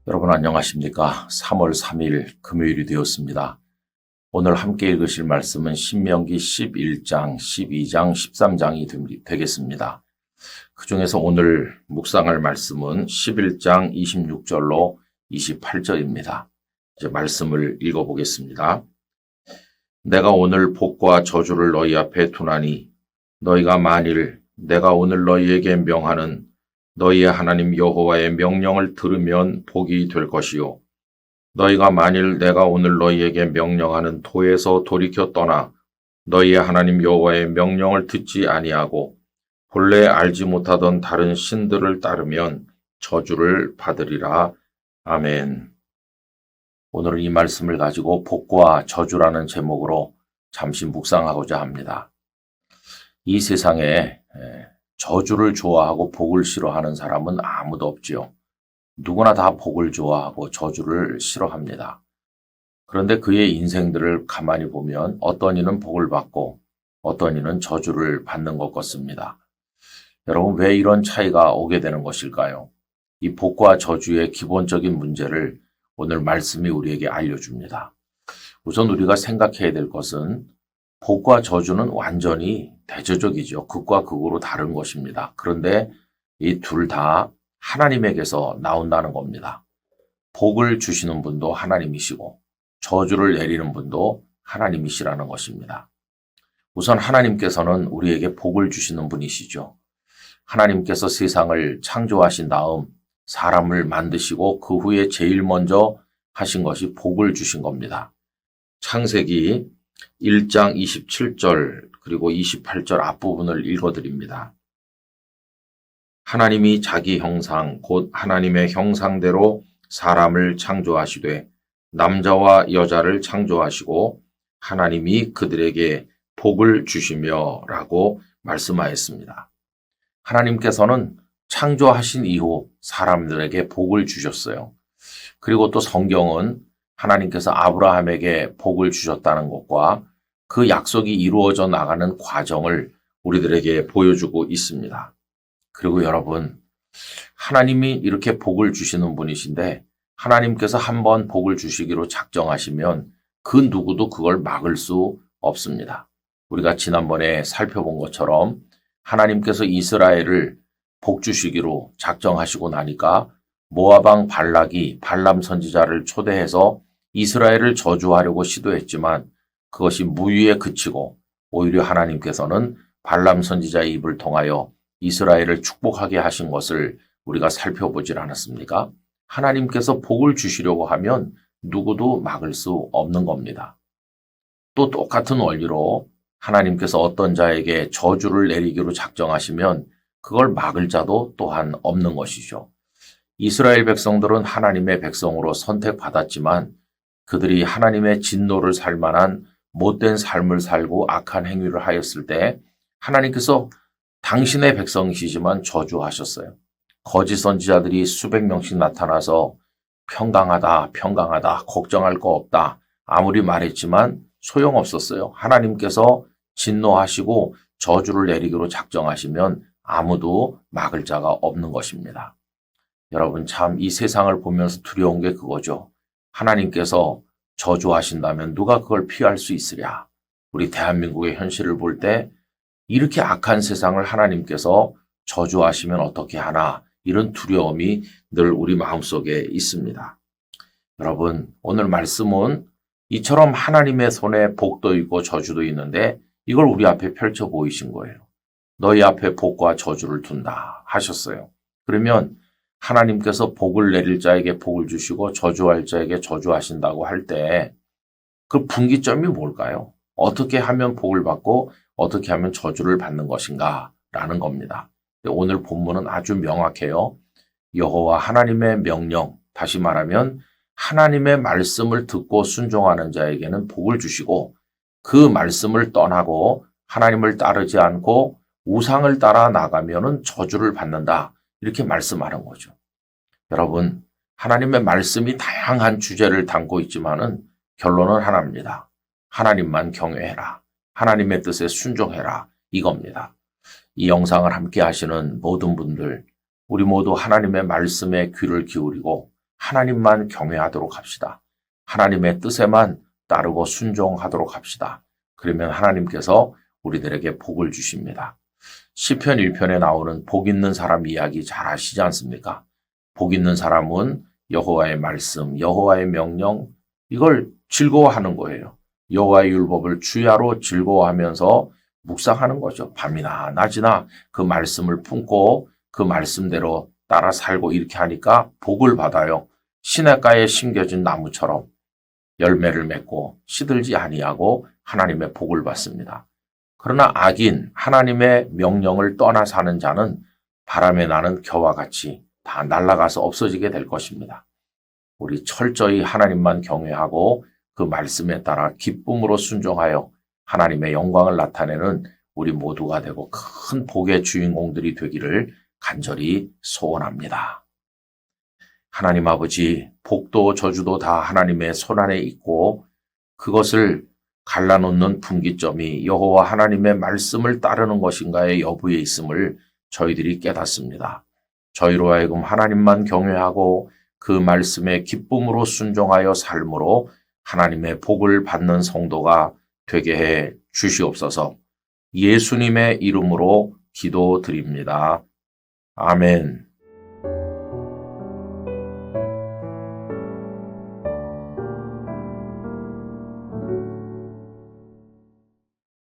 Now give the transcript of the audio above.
여러분 안녕하십니까? 3월 3일 금요일이 되었습니다. 오늘 함께 읽으실 말씀은 신명기 11장, 12장, 13장이 되겠습니다. 그 중에서 오늘 묵상할 말씀은 11장 26절로 28절입니다. 이제 말씀을 읽어보겠습니다. 내가 오늘 복과 저주를 너희 앞에 두나니 너희가 만일 내가 오늘 너희에게 명하는 너희의 하나님 여호와의 명령을 들으면 복이 될 것이요. 너희가 만일 내가 오늘 너희에게 명령하는 도에서 돌이켜 떠나 너희의 하나님 여호와의 명령을 듣지 아니하고 본래 알지 못하던 다른 신들을 따르면 저주를 받으리라. 아멘. 오늘은 이 말씀을 가지고 복과 저주라는 제목으로 잠시 묵상하고자 합니다. 이 세상에 저주를 좋아하고 복을 싫어하는 사람은 아무도 없지요. 누구나 다 복을 좋아하고 저주를 싫어합니다. 그런데 그의 인생들을 가만히 보면 어떤 이는 복을 받고 어떤 이는 저주를 받는 것 같습니다. 여러분, 왜 이런 차이가 오게 되는 것일까요? 이 복과 저주의 기본적인 문제를 오늘 말씀이 우리에게 알려줍니다. 우선 우리가 생각해야 될 것은 복과 저주는 완전히 대조적이죠. 극과 극으로 다른 것입니다. 그런데 이 둘 다 하나님에게서 나온다는 겁니다. 복을 주시는 분도 하나님이시고 저주를 내리는 분도 하나님이시라는 것입니다. 우선 하나님께서는 우리에게 복을 주시는 분이시죠. 하나님께서 세상을 창조하신 다음 사람을 만드시고 그 후에 제일 먼저 하신 것이 복을 주신 겁니다. 창세기 1장 27절 그리고 28절 앞부분을 읽어드립니다. 하나님이 자기 형상 곧 하나님의 형상대로 사람을 창조하시되 남자와 여자를 창조하시고 하나님이 그들에게 복을 주시며 라고 말씀하였습니다. 하나님께서는 창조하신 이후 사람들에게 복을 주셨어요. 그리고 또 성경은 하나님께서 아브라함에게 복을 주셨다는 것과 그 약속이 이루어져 나가는 과정을 우리들에게 보여주고 있습니다. 그리고 여러분, 하나님이 이렇게 복을 주시는 분이신데 하나님께서 한번 복을 주시기로 작정하시면 그 누구도 그걸 막을 수 없습니다. 우리가 지난번에 살펴본 것처럼 하나님께서 이스라엘을 복 주시기로 작정하시고 나니까 모압왕 발락이 발람 선지자를 초대해서 이스라엘을 저주하려고 시도했지만 그것이 무위에 그치고 오히려 하나님께서는 발람 선지자의 입을 통하여 이스라엘을 축복하게 하신 것을 우리가 살펴보질 않았습니까? 하나님께서 복을 주시려고 하면 누구도 막을 수 없는 겁니다. 또 똑같은 원리로 하나님께서 어떤 자에게 저주를 내리기로 작정하시면 그걸 막을 자도 또한 없는 것이죠. 이스라엘 백성들은 하나님의 백성으로 선택받았지만 그들이 하나님의 진노를 살 만한 못된 삶을 살고 악한 행위를 하였을 때 하나님께서 당신의 백성이시지만 저주하셨어요. 거짓 선지자들이 수백 명씩 나타나서 평강하다, 평강하다, 걱정할 거 없다 아무리 말했지만 소용없었어요. 하나님께서 진노하시고 저주를 내리기로 작정하시면 아무도 막을 자가 없는 것입니다. 여러분, 참 이 세상을 보면서 두려운 게 그거죠. 하나님께서 저주하신다면 누가 그걸 피할 수 있으랴. 우리 대한민국의 현실을 볼 때 이렇게 악한 세상을 하나님께서 저주하시면 어떻게 하나, 이런 두려움이 늘 우리 마음속에 있습니다. 여러분, 오늘 말씀은 이처럼 하나님의 손에 복도 있고 저주도 있는데 이걸 우리 앞에 펼쳐 보이신 거예요. 너희 앞에 복과 저주를 둔다 하셨어요. 그러면 하나님께서 복을 내릴 자에게 복을 주시고 저주할 자에게 저주하신다고 할 때 그 분기점이 뭘까요? 어떻게 하면 복을 받고 어떻게 하면 저주를 받는 것인가 라는 겁니다. 오늘 본문은 아주 명확해요. 여호와 하나님의 명령, 다시 말하면 하나님의 말씀을 듣고 순종하는 자에게는 복을 주시고 그 말씀을 떠나고 하나님을 따르지 않고 우상을 따라 나가면은 저주를 받는다. 이렇게 말씀하는 거죠. 여러분, 하나님의 말씀이 다양한 주제를 담고 있지만은 결론은 하나입니다. 하나님만 경외해라. 하나님의 뜻에 순종해라. 이겁니다. 이 영상을 함께 하시는 모든 분들, 우리 모두 하나님의 말씀에 귀를 기울이고 하나님만 경외하도록 합시다. 하나님의 뜻에만 따르고 순종하도록 합시다. 그러면 하나님께서 우리들에게 복을 주십니다. 시편 1편에 나오는 복 있는 사람 이야기 잘 아시지 않습니까? 복 있는 사람은 여호와의 말씀, 여호와의 명령, 이걸 즐거워하는 거예요. 여호와의 율법을 주야로 즐거워하면서 묵상하는 거죠. 밤이나 낮이나 그 말씀을 품고 그 말씀대로 따라 살고 이렇게 하니까 복을 받아요. 시냇가에 심겨진 나무처럼 열매를 맺고 시들지 아니하고 하나님의 복을 받습니다. 그러나 악인, 하나님의 명령을 떠나 사는 자는 바람에 나는 겨와 같이 다 날아가서 없어지게 될 것입니다. 우리 철저히 하나님만 경외하고 그 말씀에 따라 기쁨으로 순종하여 하나님의 영광을 나타내는 우리 모두가 되고 큰 복의 주인공들이 되기를 간절히 소원합니다. 하나님 아버지, 복도 저주도 다 하나님의 손안에 있고 그것을 갈라놓는 분기점이 여호와 하나님의 말씀을 따르는 것인가의 여부에 있음을 저희들이 깨닫습니다. 저희로 하여금 하나님만 경외하고 그 말씀에 기쁨으로 순종하여 삶으로 하나님의 복을 받는 성도가 되게 해 주시옵소서. 예수님의 이름으로 기도드립니다. 아멘.